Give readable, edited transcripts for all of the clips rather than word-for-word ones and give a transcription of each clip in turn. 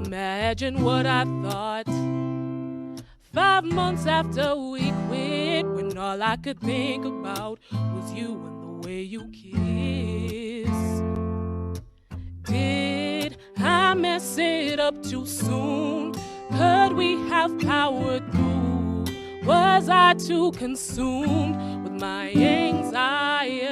Imagine what I thought 5 months after we quit, when all I could think about was you and the way you kiss. Did I mess it up too soon? Could we have powered through? Was I too consumed with my anxieties?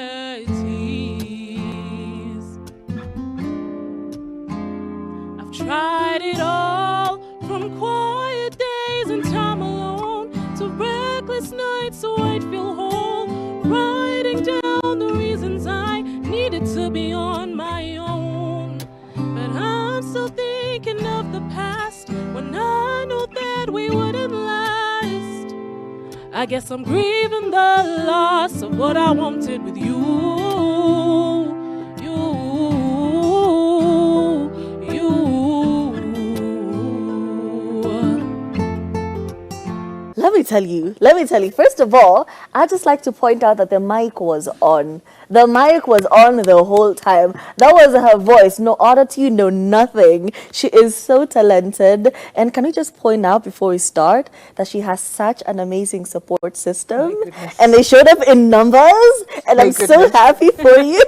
I've tried it all, from quiet days and time alone to reckless nights so I'd feel whole, writing down the reasons I needed to be on my own. But I'm still thinking of the past when I know that we wouldn't last. I guess I'm grieving the loss of what I wanted with you. Let me tell you. First of all, I'd just like to point out that the mic was on. The mic was on the whole time. That was her voice. No auto-tune, no nothing. She is so talented. And can we just point out before we start that she has such an amazing support system? And they showed up in numbers. And I'm so happy for you.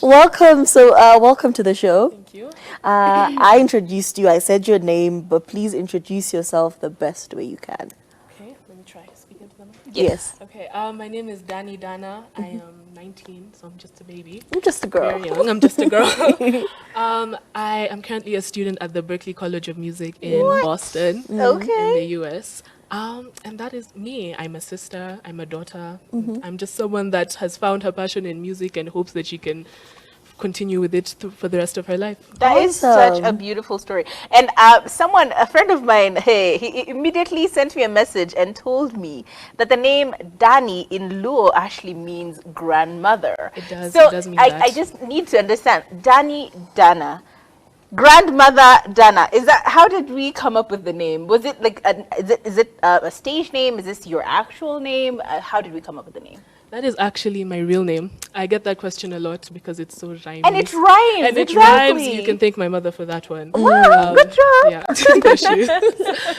Welcome. Welcome to the show. Thank you. I introduced you. I said your name, but please introduce yourself the best way you can. Okay, let me try speaking to them. Yes. Okay, my name is Dani Dana. I am 19, so I'm just a baby. I'm just a girl. Very young. I'm just a girl. I am currently a student at the Berklee College of Music in Boston, in the US. And that is me. I'm a sister. I'm a daughter. I'm just someone that has found her passion in music and hopes that she can continue with it for the rest of her life. That is such a beautiful story. And a friend of mine, he immediately sent me a message and told me that the name Dani in Luo actually means grandmother. It does. So it does mean that. I just need to understand. Dani Dana, grandmother Dana. Is that, how did we come up with the name? Was it like is it a stage name? Is this your actual name? How did we come up with the name? That is actually my real name. I get that question a lot because it's so rhyming. And it rhymes. And it exactly. rhymes. You can thank my mother for that one. Wow, good job. Yeah. Thank you.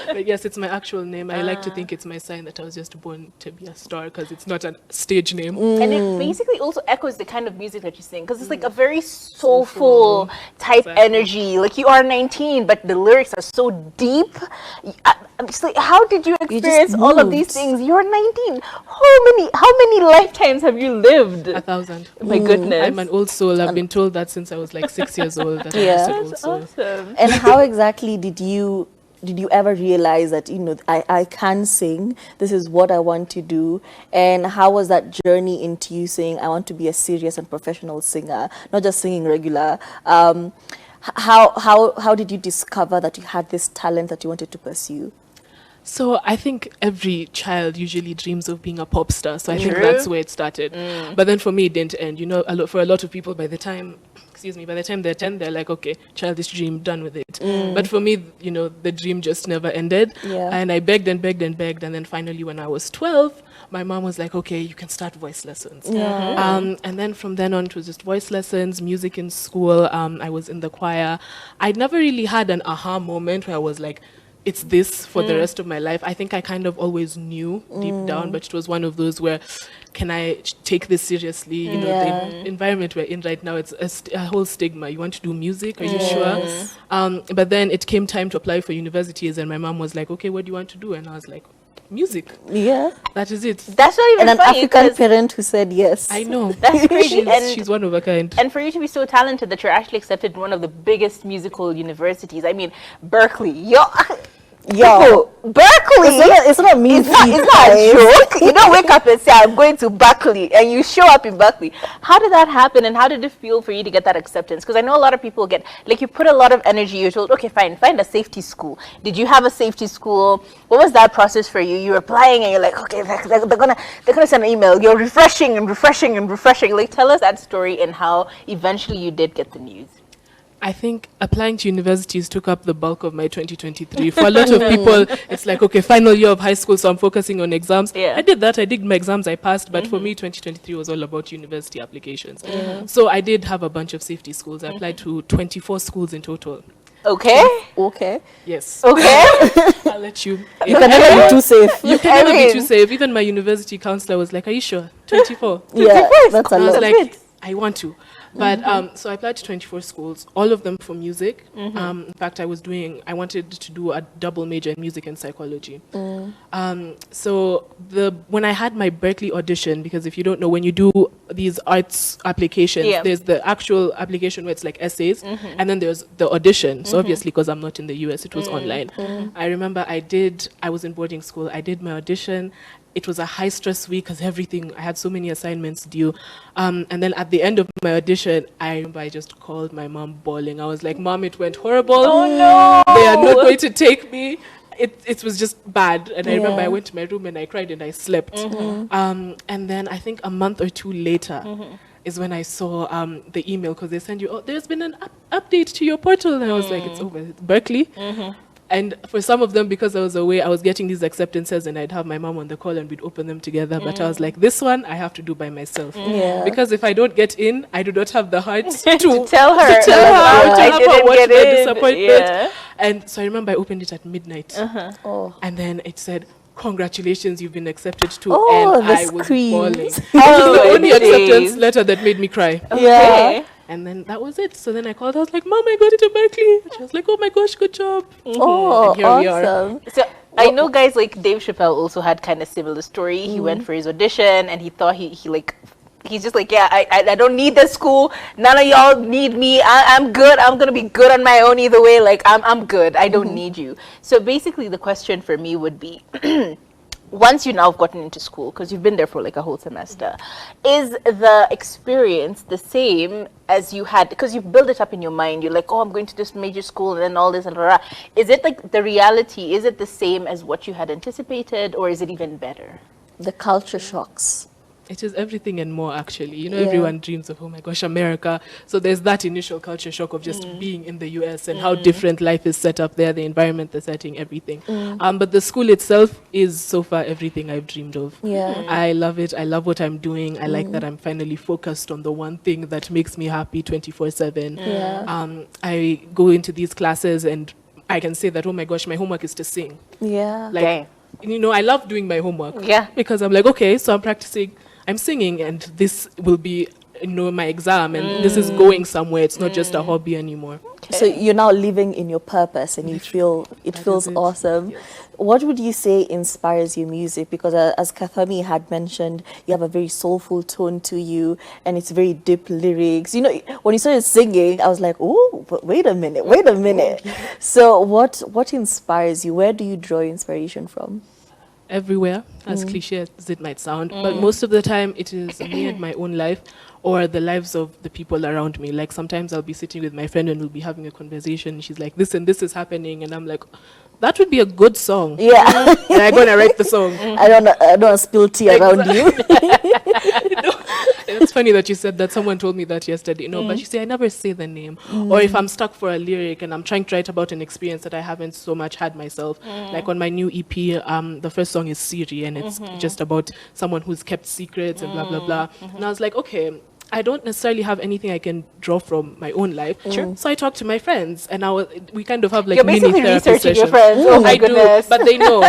But yes, it's my actual name. I like to think it's my sign that I was just born to be a star because it's not a stage name. And it basically also echoes the kind of music that you sing because it's like a very soulful type energy. Like you are 19, but the lyrics are so deep. I'm just like, how did you experience all of these things? You're 19. How many lifetimes have you lived? 1,000. My goodness. I'm an old soul. I've been told that since I was like 6 years old. That I'm just an old soul. Awesome. And how exactly did you ever realize that, I can sing, this is what I want to do? And how was that journey into you saying, I want to be a serious and professional singer, not just singing regular? How did you discover that you had this talent that you wanted to pursue? So I think every child usually dreams of being a pop star. So I think that's where it started. But then for me, it didn't end. For a lot of people, by the time they're 10, they're like, okay, childish dream, done with it. But for me, the dream just never ended. Yeah. And I begged and begged and begged. And then finally, when I was 12, my mom was like, okay, you can start voice lessons. Yeah. And then from then on, it was just voice lessons, music in school. I was in the choir. I'd never really had an aha moment where I was like, it's this for the rest of my life. I think I kind of always knew deep down, but it was one of those where, can I take this seriously? The environment we're in right now, it's a whole stigma. You want to do music? Are you sure? But then it came time to apply for universities, and my mom was like, okay, what do you want to do? And I was like, music. Yeah. That is it. That's not even And an funny. African parent who said yes. I know. That's crazy. She's one of a kind. And for you to be so talented that you're actually accepted in one of the biggest musical universities. I mean, Berklee. Yo, Berklee. It's not me. It's not a joke. You don't wake up and say, I'm going to Berklee, and you show up in Berklee. How did that happen, and how did it feel for you to get that acceptance? Because I know a lot of people get, like, you put a lot of energy, you're told, okay, fine, find a safety school. Did you have a safety school? What was that process for you? You're applying, and you're like, okay, they're gonna send an email. You're refreshing and refreshing and refreshing. Like, tell us that story and how eventually you did get the news. I think applying to universities took up the bulk of my 2023. For a lot of people, it's like, okay, final year of high school, so I'm focusing on exams. Yeah. I did that. I did my exams. I passed. But for me, 2023 was all about university applications. So I did have a bunch of safety schools. I applied to 24 schools in total. Okay. Okay. Yes. Okay. I'll let you. You can never be too safe. You can never be too safe. Even my university counselor was like, "Are you sure? 24." Yeah, that's a I was lot. like, I want to. But so I applied to 24 schools, all of them for music. In fact, I wanted to do a double major in music and psychology. So when I had my Berkeley audition, because if you don't know, when you do these arts applications, there's the actual application where it's like essays, and then there's the audition. So obviously, because I'm not in the US, it was online. I remember I was in boarding school. I did my audition. It was a high stress week because I had so many assignments due. And then at the end of my audition, I remember I just called my mom bawling. I was like, "Mom, it went horrible. Oh no. They are not going to take me." It was just bad. And I remember I went to my room and I cried and I slept. And then I think a month or two later is when I saw the email, because they send you, "Oh, there's been an update to your portal." And I was like, "It's over. It's Berkeley." And for some of them, because I was away, I was getting these acceptances and I'd have my mom on the call and we'd open them together. But I was like, this one I have to do by myself. Because if I don't get in, I do not have the heart to tell her. To tell her, to I have her didn't watch get my in. disappointment. And so I remember I opened it at midnight. And then it said, "Congratulations, you've been accepted to." Oh, and the I was screams. bawling. It Oh, was the only days. acceptance letter that made me cry. Yeah. And then that was it. So then I called. I was like, "Mom, I got into Berkeley." She was like, "Oh my gosh, good job." Oh, And here we are. awesome. So I know guys like Dave Chappelle also had kind of similar story. He went for his audition and he thought he's just like, "Yeah, I don't need this school. None of y'all need me. I'm good. I'm gonna be good on my own either way. Like I'm good. I don't need you." So basically the question for me would be once you now have gotten into school, because you've been there for like a whole semester, is the experience the same as you had? Because you've built it up in your mind. You're like, "Oh, I'm going to this major school and then all this and blah, blah." Is it like the reality? Is it the same as what you had anticipated, or is it even better? The culture shocks. It is everything and more, actually. You know, Yeah. everyone dreams of, "Oh my gosh, America." So there's that initial culture shock of just being in the US and how different life is set up there, the environment, the setting, everything. But the school itself is so far everything I've dreamed of. Yeah. I love it. I love what I'm doing. I like that I'm finally focused on the one thing that makes me happy 24/7. Yeah. I go into these classes and I can say that, "Oh my gosh, my homework is to sing." Yeah. Like, Okay. you know, I love doing my homework. Yeah. Because I'm like, okay, so I'm practicing, I'm singing, and this will be, you know, my exam, and this is going somewhere. It's not just a hobby anymore. So you're now living in your purpose and you feel it That feels is it. awesome. Yes. What would you say inspires your music? Because as Kathami had mentioned, you have a very soulful tone to you and it's very deep lyrics. You know, when you started singing, I was like, "Oh, but wait a minute. So what inspires you? Where do you draw inspiration from? Everywhere, as cliche as it might sound, but most of the time it is me and my own life or the lives of the people around me. Like sometimes I'll be sitting with my friend and we'll be having a conversation. She's like, "This and this is happening," and I'm like, "That would be a good song." Yeah. And I'm gonna write the song. I don't wanna spill tea around you. It's funny that you said that. Someone told me that yesterday. No, but you see, I never say the name. Or if I'm stuck for a lyric and I'm trying to write about an experience that I haven't so much had myself. Like on my new EP, the first song is Siri, and it's just about someone who's kept secrets and blah, blah, blah. And I was like, okay, I don't necessarily have anything I can draw from my own life. Sure. So I talk to my friends, and we kind of have like You're mini basically therapy researching your sessions. friends. Oh my I goodness. do, but they know.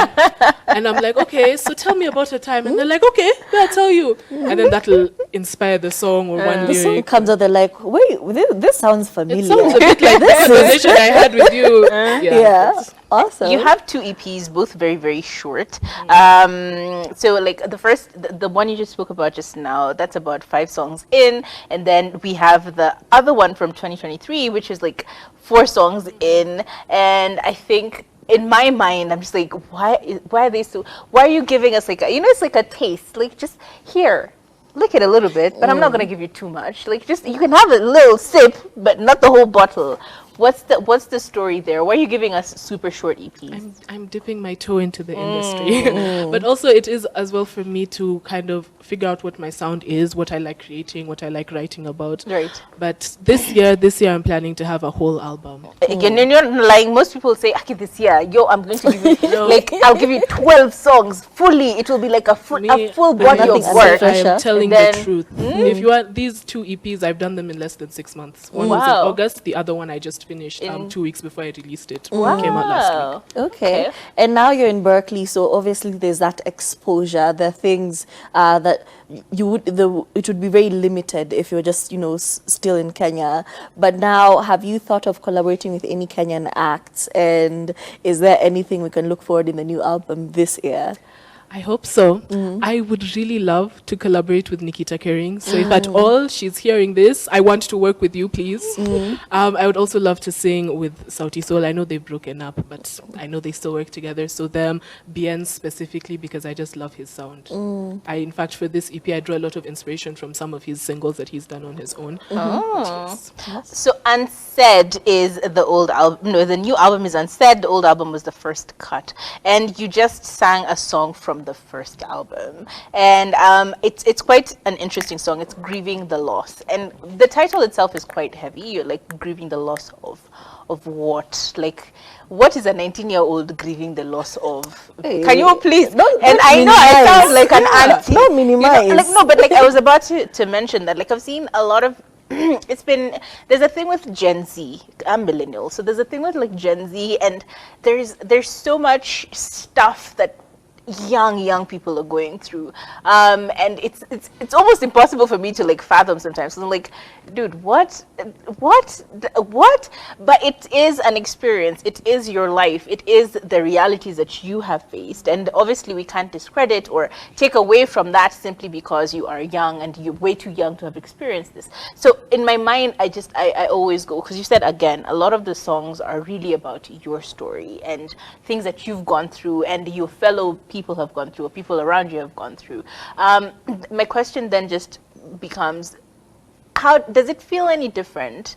And I'm like, okay, so tell me about a time. And they're like, okay, I'll tell you. And then that'll inspire the song or one The song lyric. comes out, they're like, "Wait, this sounds familiar." It sounds a bit like the conversation I had with you. Yeah. Awesome. You have two EPs, both very, very short. So like the one you just spoke about just now, that's about 5 songs in, and then we have the other one from 2023, which is like 4 songs in, and I think in my mind, I'm just like, why are they so? Why are you giving us like it's like a taste, like just here. Lick it a little bit, but I'm not gonna give you too much. Like just you can have a little sip, but not the whole bottle. What's the story there? Why are you giving us super short EPs? I'm dipping my toe into the industry. But also it is as well for me to kind of figure out what my sound is, what I like creating, what I like writing about. Right. But this year I'm planning to have a whole album. Again, you're not like most people say, okay, this year, I'm going to give you No. like I'll give you 12 songs fully. It will be like a full Me, body nothing of under work. pressure. I am telling Then- the truth. If you want these 2 EPs, I've done them in less than 6 months. One was in Wow. August, the other one I just finished In- 2 weeks before I released it. It came out last week. Okay. And now you're in Berkeley, so obviously there's that exposure. There are things that it would be very limited if you're just, still in Kenya. But now, have you thought of collaborating with any Kenyan acts? And is there anything we can look forward in the new album this year? I hope so. I would really love to collaborate with Nikita Kering. So if at all she's hearing this, I want to work with you, please. I would also love to sing with Sauti Sol. I know they've broken up, but I know they still work together. So them, Bien specifically, because I just love his sound. In fact, for this EP, I draw a lot of inspiration from some of his singles that he's done on his own. Oh. So Unsaid is the old album. No, the new album is Unsaid. The old album was the first cut. And you just sang a song from the first album, and it's quite an interesting song. It's Grieving the Loss, and the title itself is quite heavy. You're like grieving the loss of what? Like, what is a 19-year-old grieving the loss of? Hey, can you please? don't I know I sound like an auntie. Not minimize. But like I was about to mention that, like, I've seen a lot of there's a thing with Gen Z. I'm millennial, so there's a thing with like Gen Z, and there's so much stuff that young people are going through, and it's almost impossible for me to like fathom sometimes. So I'm like, dude, what? But it is an experience. It is your life. It is the realities that you have faced, and obviously we can't discredit or take away from that simply because you are young and you're way too young to have experienced this. So in my mind, I always go, because you said again, a lot of the songs are really about your story and things that you've gone through and your fellow people have gone through, or people around you have gone through. My question then just becomes, how does it feel any different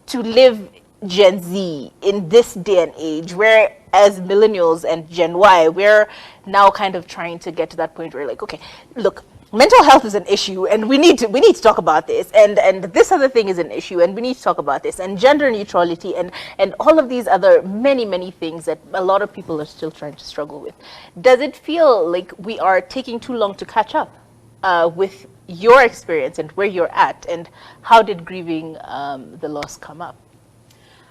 to live Gen Z in this day and age, where as millennials and Gen Y, we're now kind of trying to get to that point where, like, okay, look, mental health is an issue, and we need to talk about this, and this other thing is an issue, and we need to talk about this, and gender neutrality, and all of these other many things that a lot of people are still trying to struggle with. Does it feel like we are taking too long to catch up with your experience and where you're at, and how did grieving the loss come up?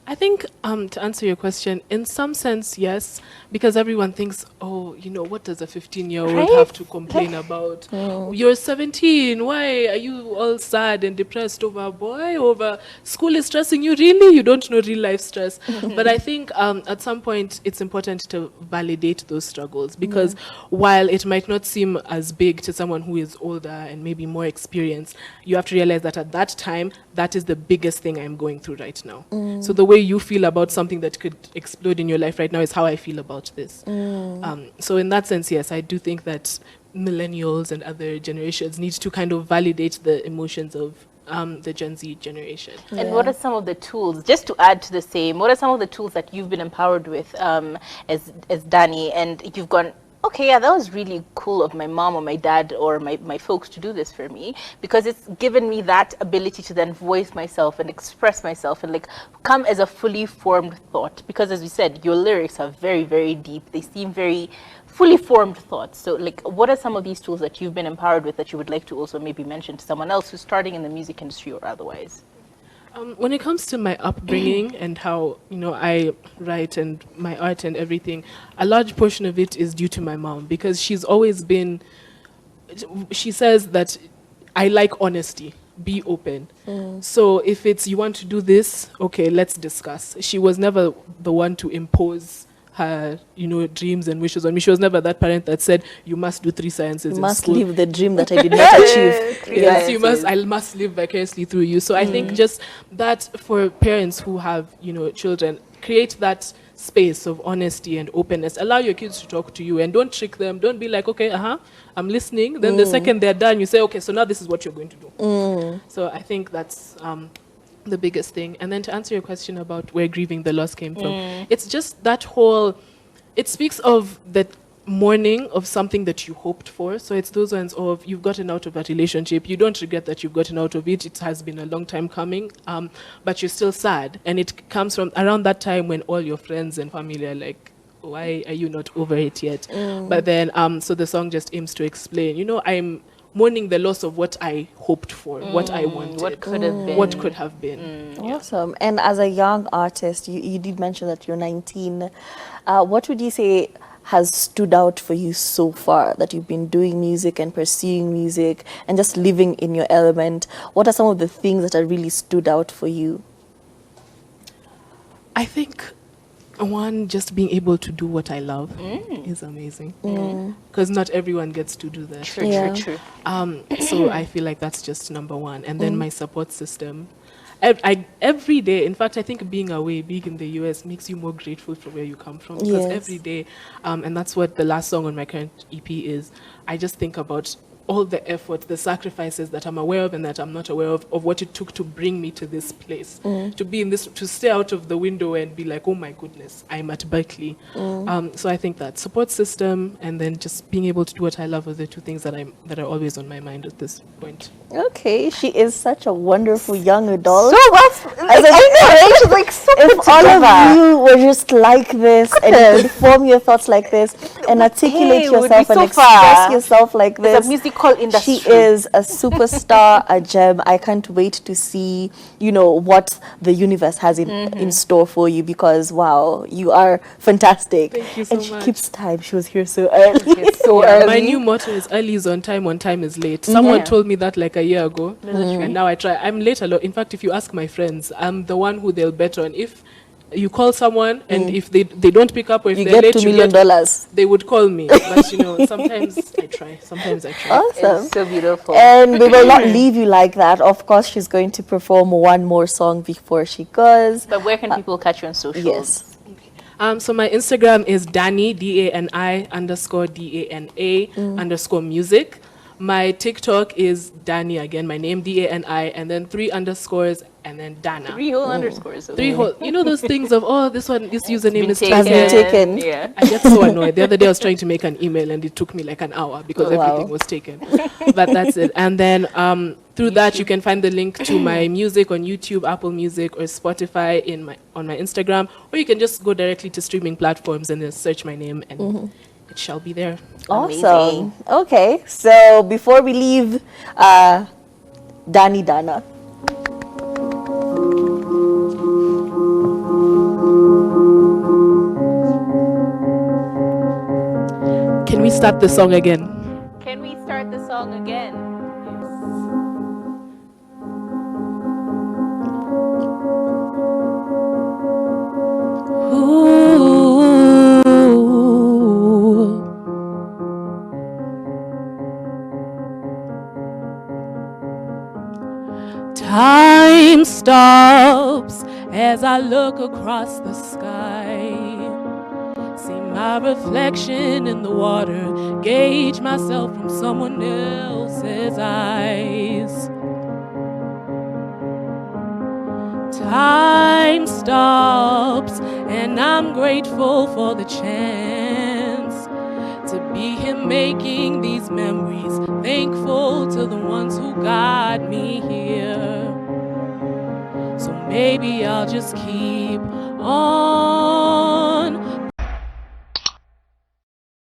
I think to answer your question, in some sense, yes, because everyone thinks, oh, what does a 15-year-old Right? have to complain about? You're 17. Why are you all sad and depressed over a boy? Over school is stressing you? Really? You don't know real life stress. But I think at some point it's important to validate those struggles, because while it might not seem as big to someone who is older and maybe more experienced, you have to realize that at that time, that is the biggest thing I'm going through right now. So the way you feel about something that could explode in your life right now is how I feel about this. So in that sense, yes, I do think that millennials and other generations need to kind of validate the emotions of the Gen Z generation. And what are some of the tools, just to add to the same, what are some of the tools that you've been empowered with as Dani, and you've gone, okay, yeah, that was really cool of my mom or my dad or my folks to do this for me, because it's given me that ability to then voice myself and express myself and like come as a fully formed thought. Because as we said, your lyrics are very, very deep. They seem very fully formed thoughts. So like, what are some of these tools that you've been empowered with that you would like to also maybe mention to someone else who's starting in the music industry or otherwise? When it comes to my upbringing and how, I write and my art and everything, a large portion of it is due to my mom, because she's always been, she says that I like honesty, be open. So if it's, you want to do this, okay, let's discuss. She was never the one to impose her, dreams and wishes on me. She was never that parent that said, you must do 3 sciences You in must school. live the dream that I did not achieve. Yes, you must. I must live vicariously through you. So I think just that for parents who have, children, create that space of honesty and openness. Allow your kids to talk to you and don't trick them. Don't be like, okay, I'm listening. Then the second they're done, you say, okay, so now this is what you're going to do. So I think that's the biggest thing. And then to answer your question about where grieving the loss came from, it's just that whole, it speaks of the mourning of something that you hoped for. So it's those ones of, you've gotten out of a relationship, you don't regret that you've gotten out of it, it has been a long time coming, but you're still sad. And it comes from around that time when all your friends and family are like, why are you not over it yet? But then, so the song just aims to explain, mourning the loss of what I hoped for, what I wanted, what could have been. what could have been. Awesome. And as a young artist, you did mention that you're 19. What would you say has stood out for you so far, that you've been doing music and pursuing music and just living in your element? What are some of the things that have really stood out for you? I think one, just being able to do what I love is amazing, because not everyone gets to do that. True, Yeah. true, true. So I feel like that's just number one. And then my support system. Every day, in fact, I think being away, being in the US, makes you more grateful for where you come from. Because Yes. every day, and that's what the last song on my current EP is, I just think about all the effort, the sacrifices that I'm aware of and that I'm not aware of what it took to bring me to this place, to be in this, to stay out of the window and be like, oh my goodness, I'm at Berkeley. So I think that support system and then just being able to do what I love are the two things that are always on my mind at this point. Okay, she is such a wonderful young adult. So well, As I know, she's like so if put all together. of you were just like this and you could form your thoughts like this and articulate Hey, it would yourself be and so express far. yourself like It's this. a musical industry. She is a superstar, a gem. I can't wait to see, what the universe has in store for you, because wow, you are fantastic. Thank you so and she much. keeps time. She was here so early. It's so Yeah, early. my new motto is early is on time is late. Someone Yeah. told me that like a year ago, and now I try. I'm late a lot. In fact, if you ask my friends, I'm the one who they'll bet on. If you call someone and if they don't pick up, or if You they're get late, $2 million. they would call me. But sometimes I try. Sometimes I try. Awesome. It's so beautiful. And we will not leave you like that. Of course, she's going to perform one more song before she goes. But where can people catch you on socials? Yes. So my Instagram is Dani DANI_DANA_music. My TikTok is Dani again, my name DANI, and then 3 underscores and then Dana. 3 whole underscores. 3 whole. Those things of this username is Has been taken. Yeah. I get so annoyed. The other day I was trying to make an email and it took me like an hour because Oh, wow. everything was taken. But that's it. And then through that you can find the link to my music on YouTube, Apple Music, or Spotify on my Instagram, or you can just go directly to streaming platforms and then search my name and it shall be there. Awesome. Amazing. Okay, so before we leave, Dani Dana. Can we start the song again? Can we start the song again? Ooh. Time stops as I look across the sky. See my reflection in the water, gauge myself from someone else's eyes. Time stops, and I'm grateful for the chance to be here making these memories. Thankful to the ones who got me here. So maybe I'll just keep on